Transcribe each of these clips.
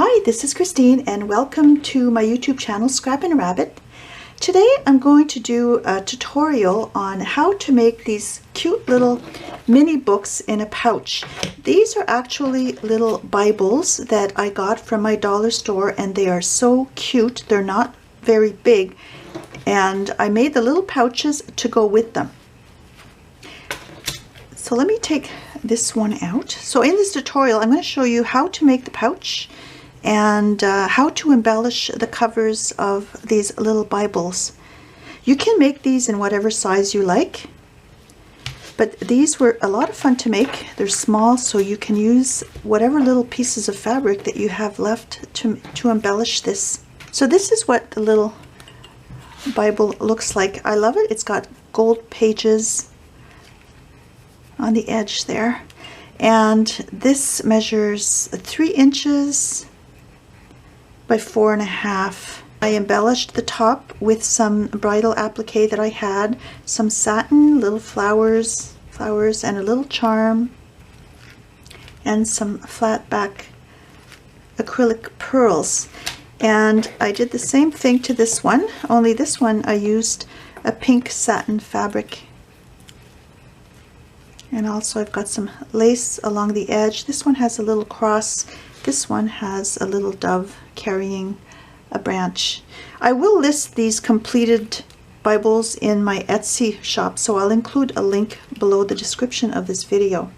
Hi, this is Christine and welcome to my YouTube channel Scrap and Rabbit. Today I'm going to do a tutorial on how to make these cute little mini books in a pouch. These are actually little Bibles that I got from my dollar store and they are so cute. They're not very big and I made the little pouches to go with them. So let me take this one out. So in this tutorial I'm going to show you how to make the pouch and how to embellish the covers of these little Bibles. You can make these in whatever size you like, but these were a lot of fun to make. They're small, so you can use whatever little pieces of fabric that you have left to embellish this. So this is what the little Bible looks like. I love it. It's got gold pages on the edge there, and this measures 3 inches by 4.5. I embellished the top with some bridal applique that I had, some satin, little flowers and a little charm, and some flat back acrylic pearls. And I did the same thing to this one, only this one I used a pink satin fabric. And also I've got some lace along the edge. This one has a little cross. This one has a little dove carrying a branch. I will list these completed Bibles in my Etsy shop, so I'll include a link below the description of this video.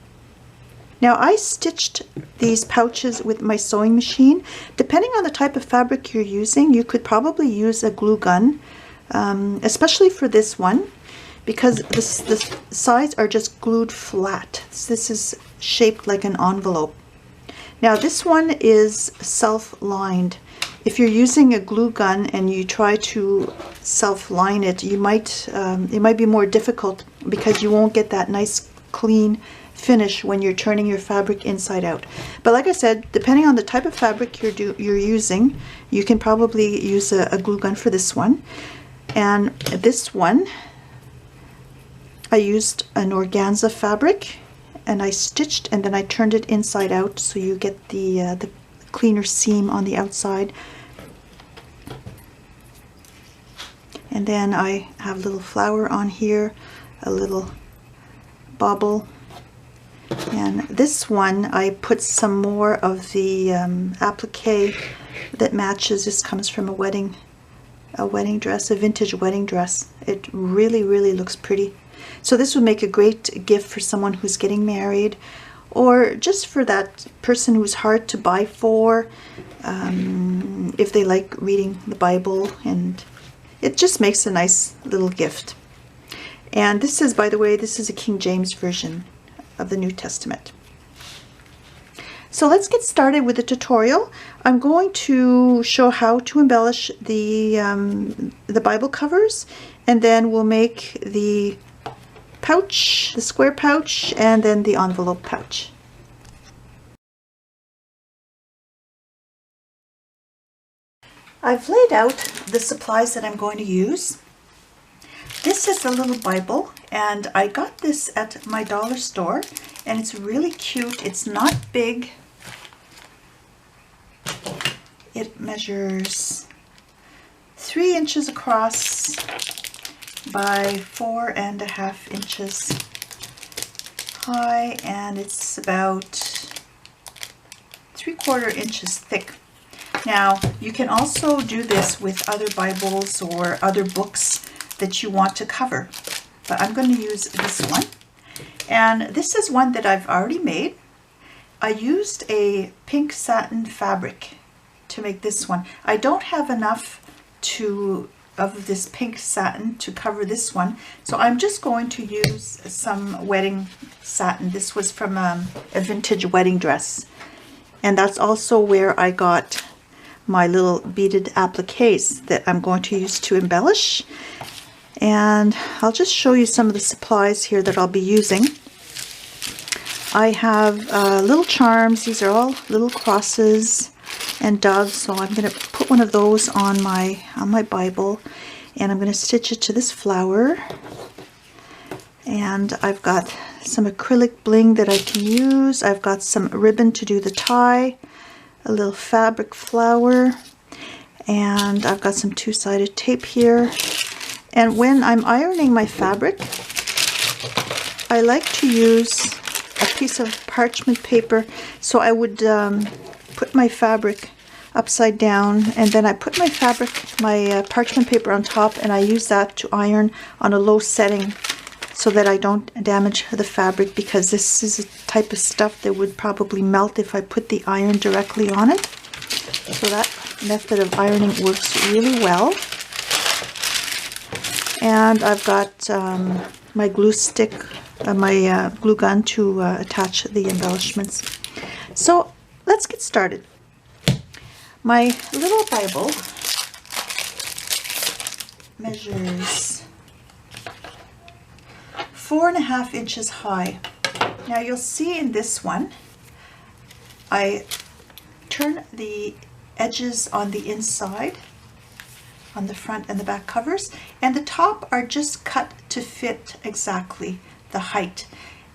Now I stitched these pouches with my sewing machine. Depending on the type of fabric you're using, you could probably use a glue gun, especially for this one, because the sides are just glued flat. This is shaped like an envelope. Now this one is self-lined. If you're using a glue gun and you try to self-line it, it might be more difficult because you won't get that nice clean finish when you're turning your fabric inside out. But like I said, depending on the type of fabric you're using, you can probably use a glue gun for this one. And this one, I used an organza fabric and I stitched and then I turned it inside out so you get the cleaner seam on the outside. And then I have a little flower on here, a little bauble. And this one I put some more of the applique that matches. This comes from a wedding dress, a vintage wedding dress. It really looks pretty. So this would make a great gift for someone who's getting married, or just for that person who's hard to buy for, if they like reading the Bible, and it just makes a nice little gift. And this is, by the way, this is a King James version of the New Testament. So let's get started with the tutorial. I'm going to show how to embellish the Bible covers, and then we'll make the pouch, the square pouch, and then the envelope pouch. I've laid out the supplies that I'm going to use. This is a little Bible, and I got this at my dollar store, and it's really cute. It's not big. It measures 3 inches across by 4.5 inches high, and it's about 3/4 inches thick. Now you can also do this with other Bibles or other books that you want to cover, but I'm going to use this one, and this is one that I've already made. I used a pink satin fabric to make this one. I don't have enough of this pink satin to cover this one, so I'm just going to use some wedding satin. This was from a vintage wedding dress, and that's also where I got my little beaded appliques that I'm going to use to embellish. And I'll just show you some of the supplies here that I'll be using. I have little charms. These are all little crosses and doves, so I'm going to put one of those on my Bible, and I'm going to stitch it to this flower. And I've got some acrylic bling that I can use. I've got some ribbon to do the tie. a little fabric flower, and I've got some two-sided tape here. And when I'm ironing my fabric, I like to use a piece of parchment paper. So I would put my fabric upside down, and then I put my parchment paper on top, and I use that to iron on a low setting so that I don't damage the fabric, because this is a type of stuff that would probably melt if I put the iron directly on it. So that method of ironing works really well. And I've got my glue stick, my glue gun to attach the embellishments. So let's get started. My little Bible measures 4.5 inches high. Now you'll see in this one, I turn the edges on the inside, on the front and the back covers, and the top are just cut to fit exactly the height.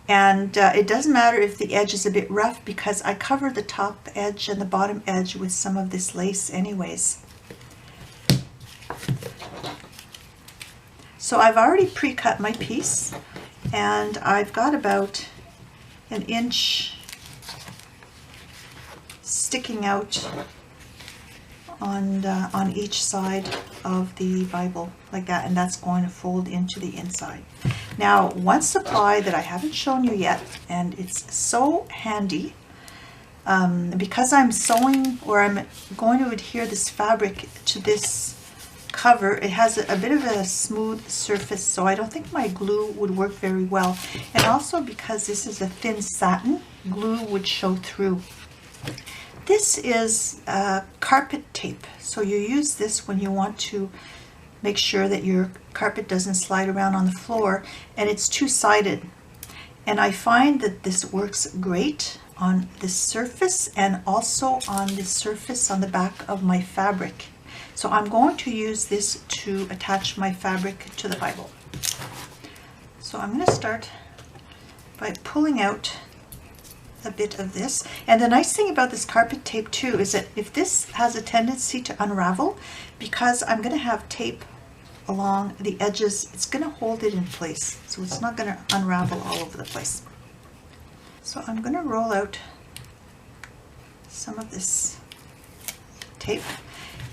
And it doesn't matter if the edge is a bit rough, because I cover the top edge and the bottom edge with some of this lace anyways. So I've already pre-cut my piece, and I've got about 1 inch sticking out on each side of the Bible, like that, and that's going to fold into the inside. Now, one supply that I haven't shown you yet, and it's so handy, because I'm sewing, or I'm going to adhere this fabric to this cover. It has a bit of a smooth surface, so I don't think my glue would work very well, and also because this is a thin satin, glue would show through. This is carpet tape, so you use this when you want to make sure that your carpet doesn't slide around on the floor, and it's two-sided. And I find that this works great on this surface and also on the surface on the back of my fabric. So I'm going to use this to attach my fabric to the Bible. So I'm going to start by pulling out a bit of this. And the nice thing about this carpet tape too is that if this has a tendency to unravel, because I'm going to have tape along the edges, it's going to hold it in place, so it's not going to unravel all over the place. So I'm going to roll out some of this tape,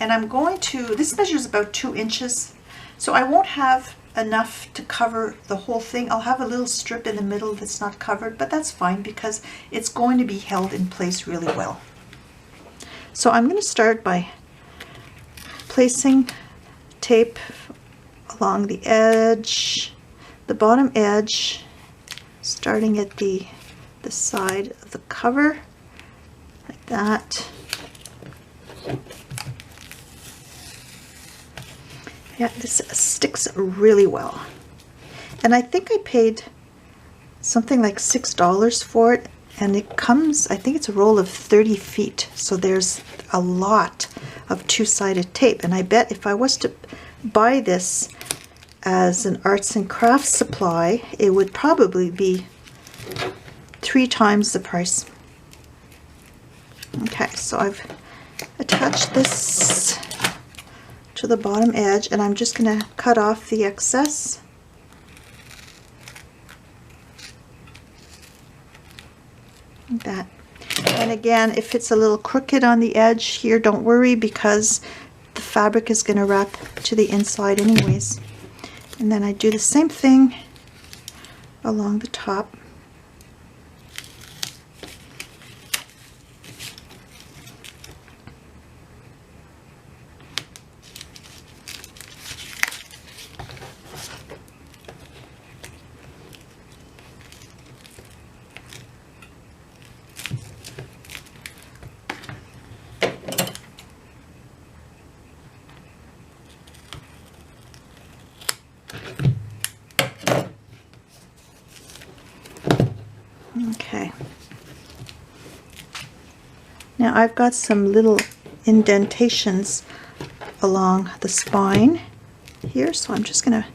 and I'm going to, this measures about 2 inches, so I won't have enough to cover the whole thing. I'll have a little strip in the middle that's not covered, but that's fine because it's going to be held in place really well. So I'm going to start by placing tape along the edge, the bottom edge, starting at the side of the cover, like that. Yeah, this sticks really well. And I think I paid something like $6 for it, and it comes, I think it's a roll of 30 feet, so there's a lot of two-sided tape. And I bet if I was to buy this as an arts and crafts supply, it would probably be 3 times the price. Okay, so I've attached this to the bottom edge, and I'm just going to cut off the excess. Like that. And again, if it's a little crooked on the edge here, don't worry, because the fabric is going to wrap to the inside anyways. And then I do the same thing along the top. Okay. Now I've got some little indentations along the spine here, so I'm just going to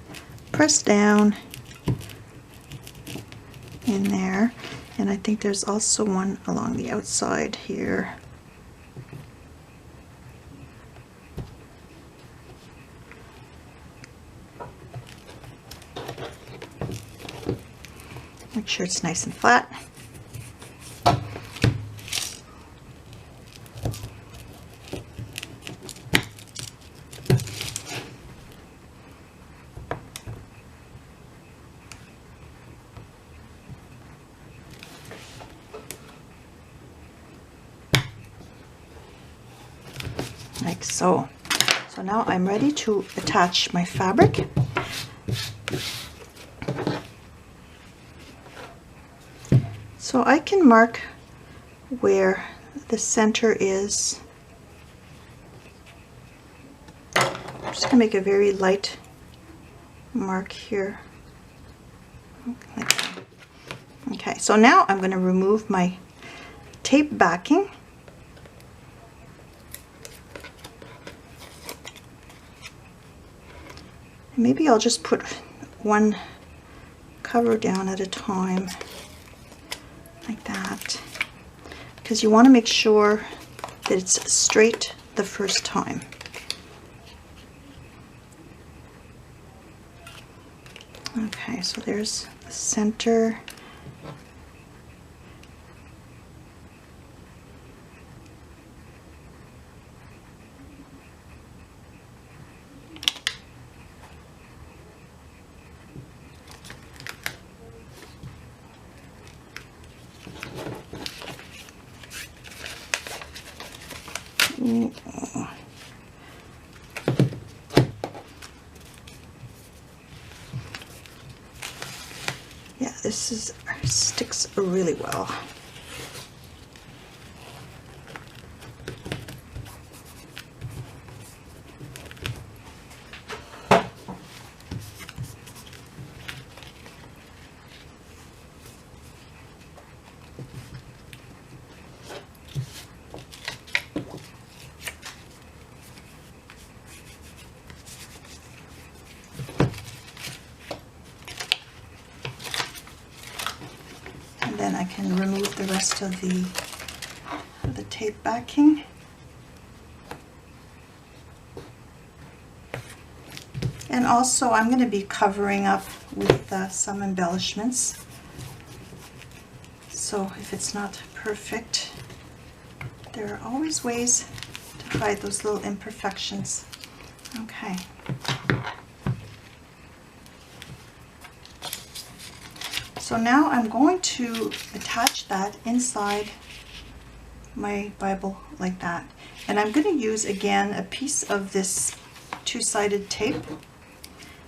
press down in there, and I think there's also one along the outside here. Make sure it's nice and flat. Like so. So now I'm ready to attach my fabric. So I can mark where the center is. I'm just going to make a very light mark here. Like that. Okay, so now I'm going to remove my tape backing. Maybe I'll just put one cover down at a time, like that, because you want to make sure that it's straight the first time. Okay, so there's the center. Yeah, this sticks really well. Then I can remove the rest of the tape backing. And also I'm going to be covering up with some embellishments. So if it's not perfect, there are always ways to hide those little imperfections. Okay. So now I'm going to attach that inside my Bible like that. And I'm going to use again a piece of this two-sided tape.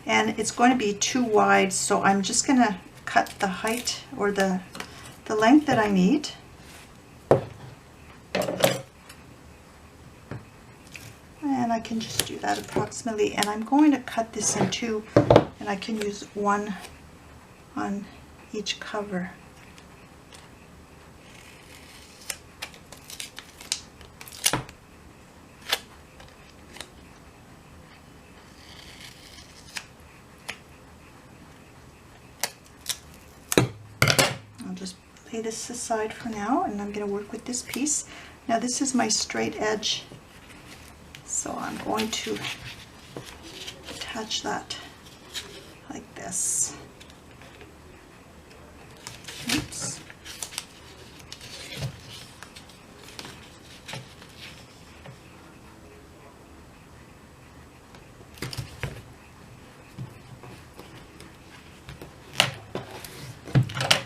And it's going to be too wide, so I'm just going to cut the height or the length that I need. And I can just do that approximately. And I'm going to cut this in two, and I can use one on each cover. I'll just lay this aside for now, and I'm going to work with this piece. Now this is my straight edge, so I'm going to attach that like this. Oops.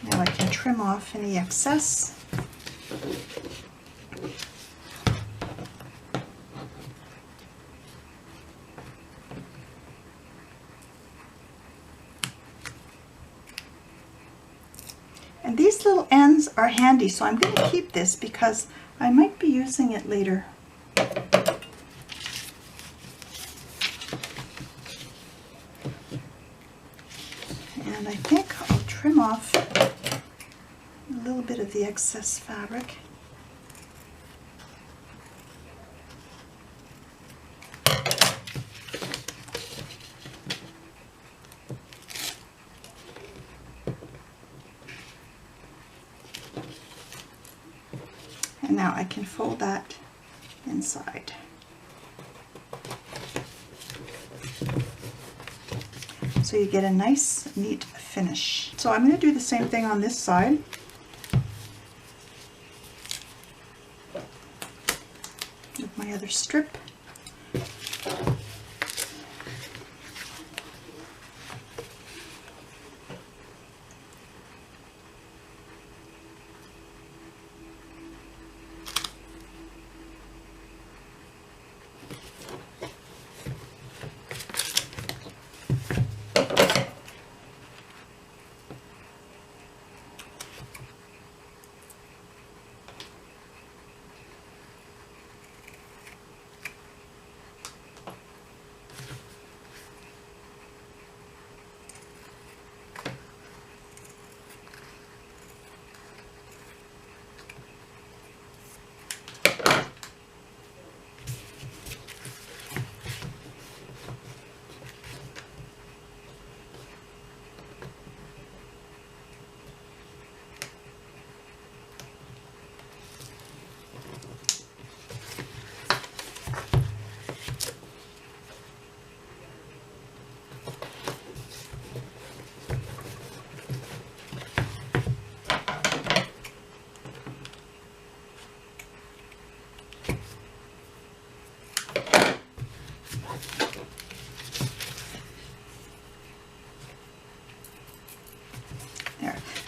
Now I can trim off any excess. And these little ends are handy, so I'm going to keep this because I might be using it later. And I think I'll trim off a little bit of the excess fabric. And now I can fold that inside. So you get a nice, neat finish. So I'm going to do the same thing on this side. With my other strip.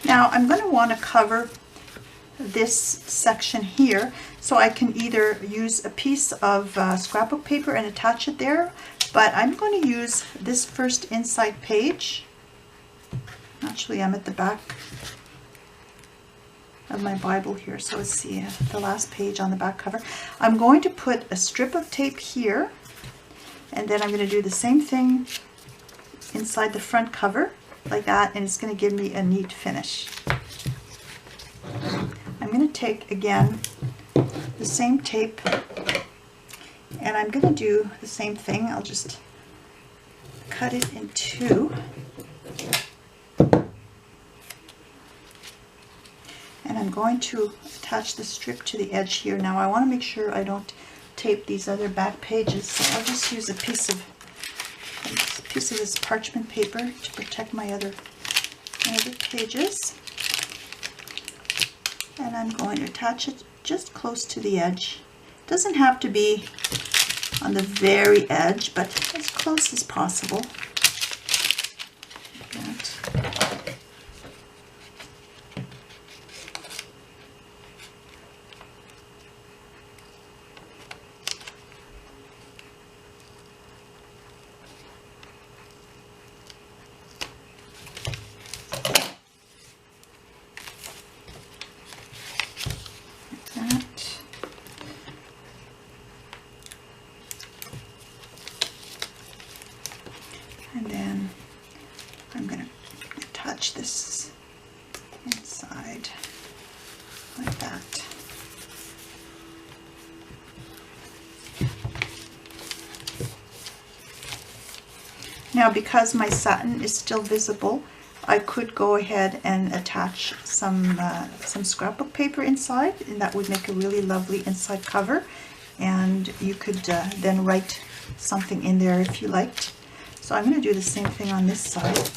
Now I'm going to want to cover this section here, so I can either use a piece of scrapbook paper and attach it there, but I'm going to use this first inside page. Actually, I'm at the back of my Bible here, so it's the last page on the back cover. I'm going to put a strip of tape here, and then I'm going to do the same thing inside the front cover, like that, and it's going to give me a neat finish. I'm going to take, again, the same tape, and I'm going to do the same thing. I'll just cut it in two. And I'm going to attach the strip to the edge here. Now I want to make sure I don't tape these other back pages, so I'll just use a piece of this parchment paper to protect my other pages. And I'm going to attach it just close to the edge. It doesn't have to be on the very edge, but as close as possible. Like that. And then I'm going to attach this inside like that. Now, because my satin is still visible, I could go ahead and attach some scrapbook paper inside, and that would make a really lovely inside cover. And you could then write something in there if you liked. So I'm going to do the same thing on this side.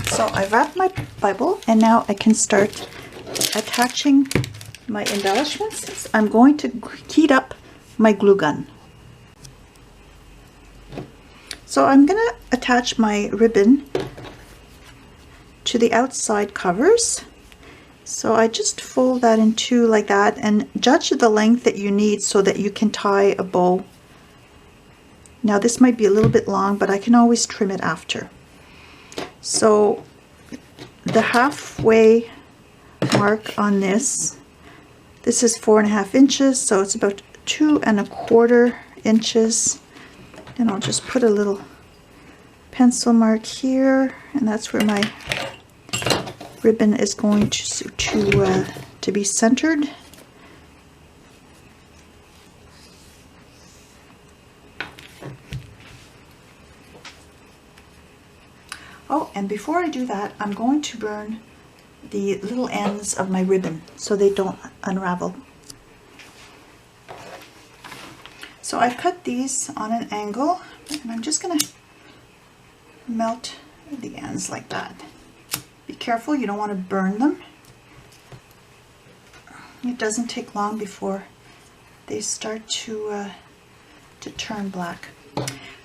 So I wrapped my Bible, and now I can start attaching my embellishments. I'm going to heat up my glue gun. So I'm going to attach my ribbon to the outside covers. So I just fold that in two like that, and judge the length that you need so that you can tie a bow. Now this might be a little bit long, but I can always trim it after. So the halfway mark on this is 4.5 inches, so it's about 2.25 inches. And I'll just put a little pencil mark here, and that's where my ribbon is going to be centered. Oh, and before I do that, I'm going to burn the little ends of my ribbon so they don't unravel. So I've cut these on an angle, and I'm just going to melt the ends like that. Be careful, you don't want to burn them. It doesn't take long before they start to turn black.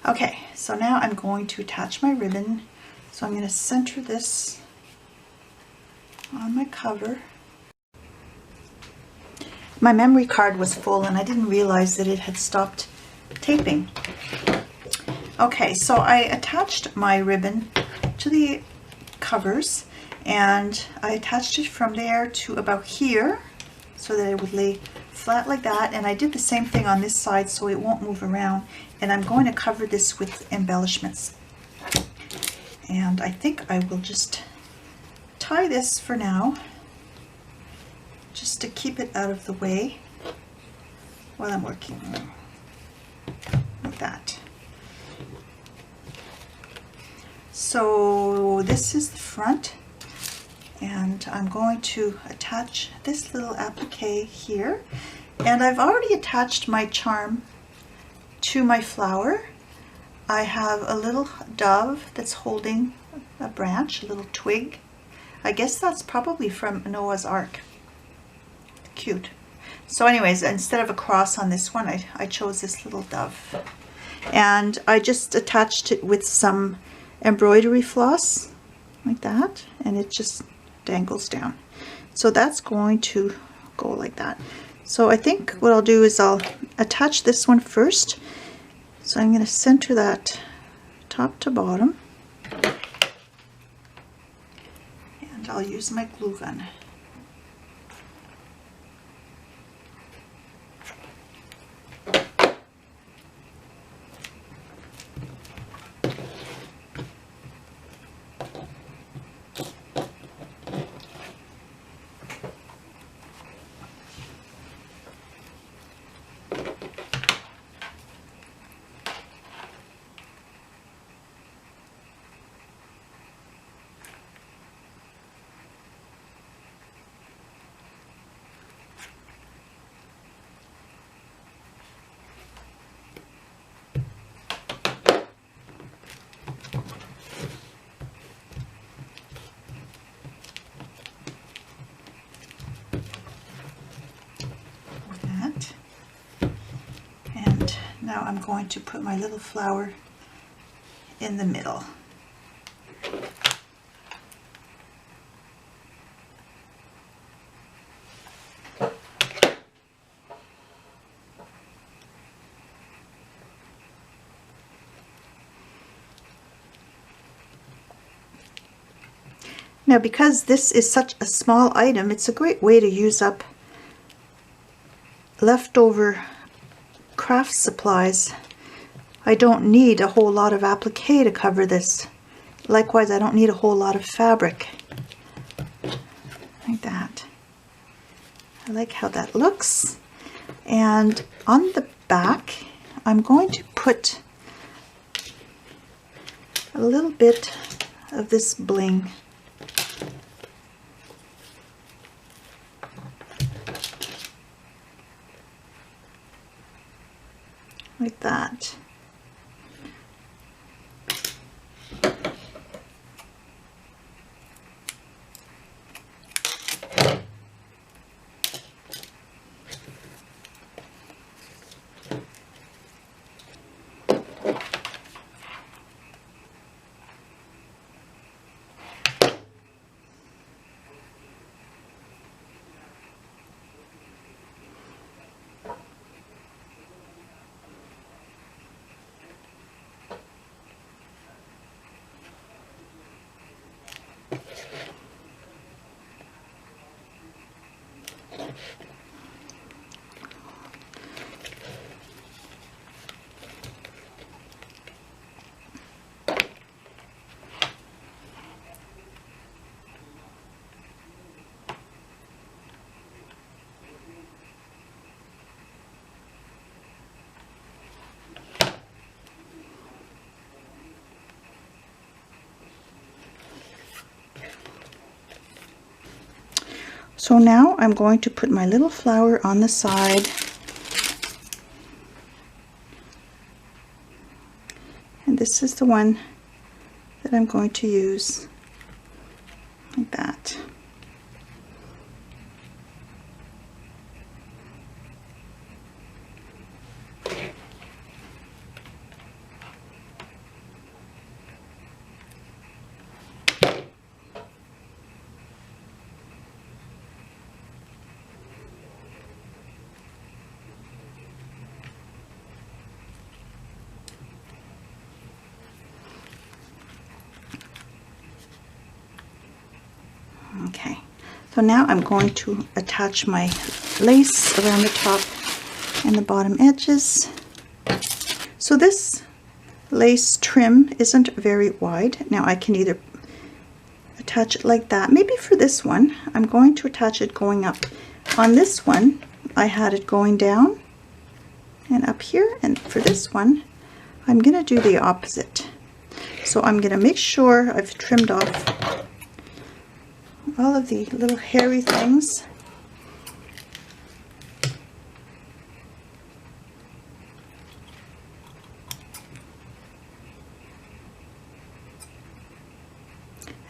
Okay, so now I'm going to attach my ribbon. So I'm going to center this on my cover. My memory card was full and I didn't realize that it had stopped taping. Okay, so I attached my ribbon to the covers, and I attached it from there to about here so that it would lay flat like that, and I did the same thing on this side so it won't move around, and I'm going to cover this with embellishments. And I think I will just tie this for now, just to keep it out of the way while I'm working like that. So this is the front, and I'm going to attach this little applique here, and I've already attached my charm to my flower. I have a little dove that's holding a branch, a little twig. I guess that's probably from Noah's Ark. Cute. So anyways, instead of a cross on this one, I chose this little dove. And I just attached it with some embroidery floss, like that, and it just dangles down. So that's going to go like that. So I think what I'll do is I'll attach this one first. So I'm going to center that top to bottom, and I'll use my glue gun. Now I'm going to put my little flower in the middle. Now, because this is such a small item, it's a great way to use up leftover craft supplies. I don't need a whole lot of applique to cover this. Likewise, I don't need a whole lot of fabric. Like that. I like how that looks. And on the back, I'm going to put a little bit of this bling. Like that. So now I'm going to put my little flower on the side. And this is the one that I'm going to use, like that. Okay, so now I'm going to attach my lace around the top and the bottom edges. So this lace trim isn't very wide. Now I can either attach it like that. Maybe for this one, I'm going to attach it going up. On this one, I had it going down and up here, and for this one, I'm going to do the opposite. So I'm going to make sure I've trimmed off all of the little hairy things.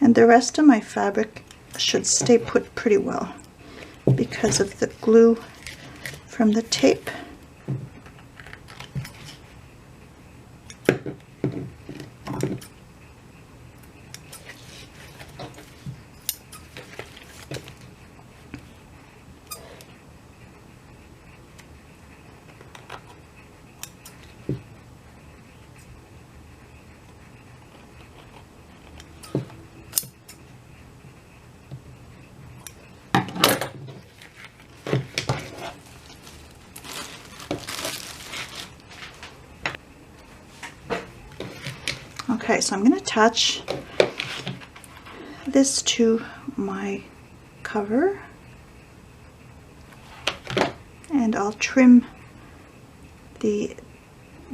And the rest of my fabric should stay put pretty well because of the glue from the tape. Okay, so I'm going to attach this to my cover, and I'll trim the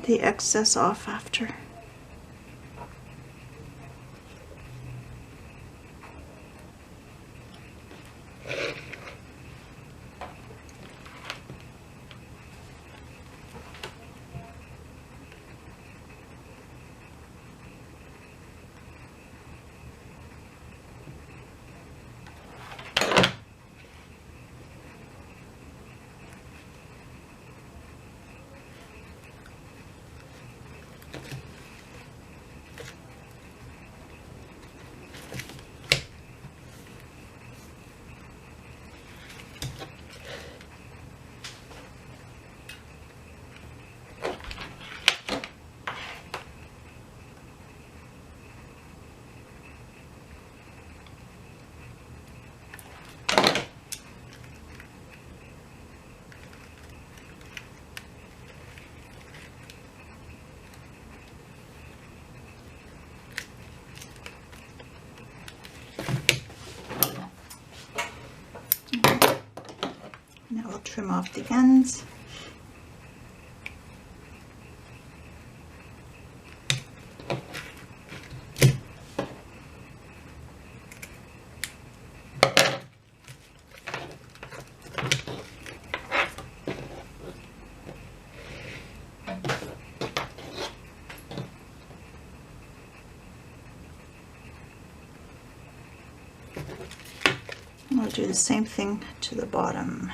excess off after. Now I'll trim off the ends. I'll do the same thing to the bottom.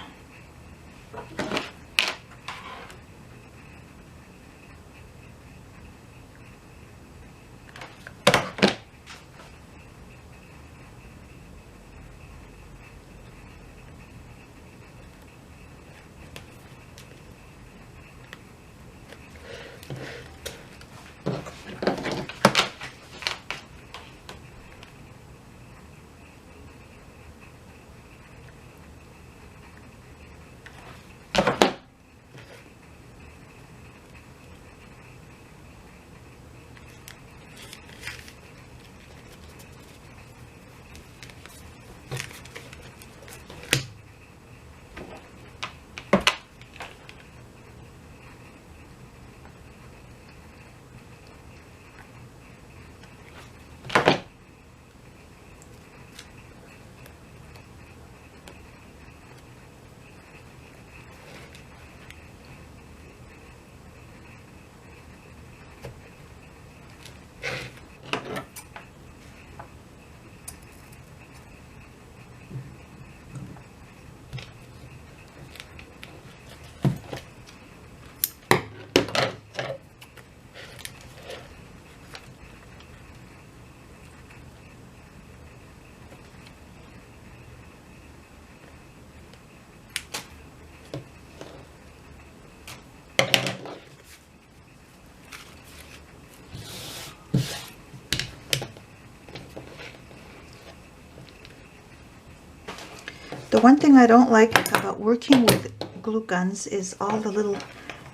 The one thing I don't like about working with glue guns is all the little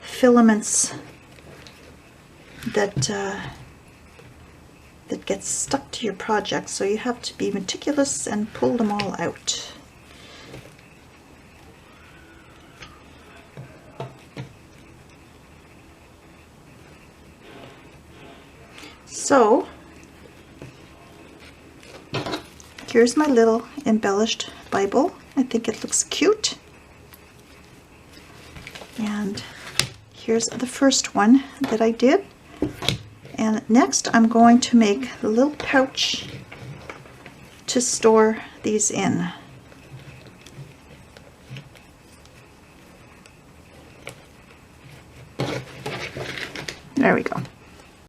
filaments that that get stuck to your project, so you have to be meticulous and pull them all out. So here's my little embellished Bible. I think it looks cute. And here's the first one that I did. And next I'm going to make a little pouch to store these in. There we go.